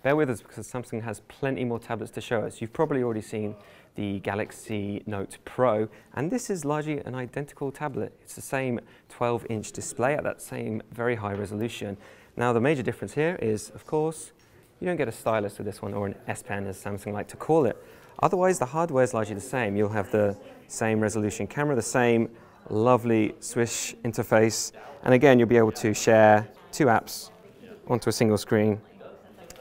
bear with us because Samsung has plenty more tablets to show us. You've probably already seen the Galaxy Note Pro, and this is largely an identical tablet. It's the same 12-inch display at that same very high resolution. Now the major difference here is, of course, you don't get a stylus with this one, or an S Pen as Samsung like to call it. Otherwise, the hardware is largely the same. You'll have the same resolution camera, the same lovely swish interface, and again, you'll be able to share 2 apps onto a single screen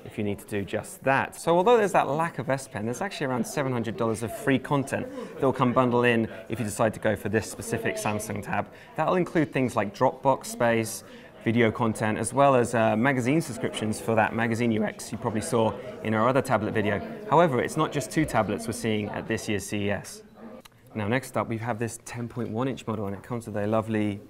if you need to do just that. So although there's that lack of S Pen, there's actually around $700 of free content that will come bundled in if you decide to go for this specific Samsung tab. That'll include things like Dropbox space, video content, as well as magazine subscriptions for that magazine UX you probably saw in our other tablet video. However, it's not just 2 tablets we're seeing at this year's CES. Now next up we have this 10.1-inch model, and it comes with a lovely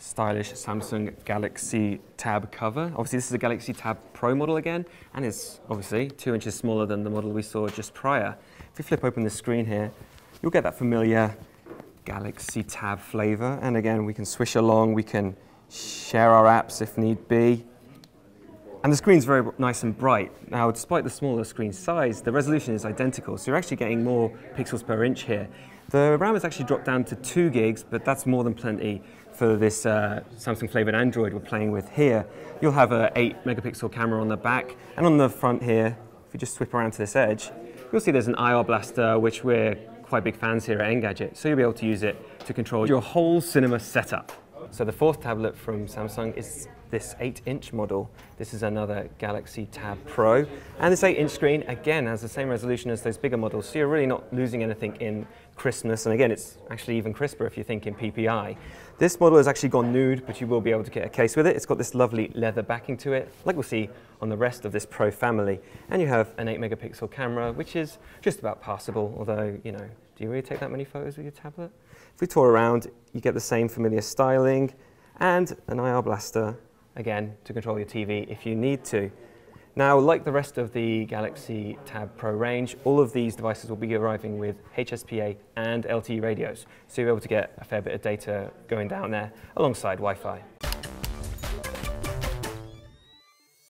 stylish Samsung Galaxy Tab cover. Obviously this is a Galaxy Tab Pro model again, and it's obviously 2 inches smaller than the model we saw just prior. If we flip open the screen here, you'll get that familiar Galaxy Tab flavor, and again we can swish along, we can share our apps if need be. And the screen's very nice and bright. Now, despite the smaller screen size, the resolution is identical, so you're actually getting more pixels per inch here. The RAM has actually dropped down to 2 gigs, but that's more than plenty for this Samsung flavored Android we're playing with here. You'll have an 8-megapixel camera on the back, and on the front here, if you just swip around to this edge, you'll see there's an IR blaster, which we're quite big fans here at Engadget, so you'll be able to use it to control your whole cinema setup. So the 4th tablet from Samsung is this 8-inch model. This is another Galaxy Tab Pro, and this 8-inch screen again has the same resolution as those bigger models, so you're really not losing anything in crispness, and again it's actually even crisper if you think in PPI. This model has actually gone nude, but you will be able to get a case with it. It's got this lovely leather backing to it, like we'll see on the rest of this Pro family, and you have an 8-megapixel camera, which is just about passable, although, you know, do you really take that many photos with your tablet? If we tour around, you get the same familiar styling and an IR blaster, again, to control your TV if you need to. Now, like the rest of the Galaxy Tab Pro range, all of these devices will be arriving with HSPA and LTE radios, so you'll be able to get a fair bit of data going down there alongside Wi-Fi.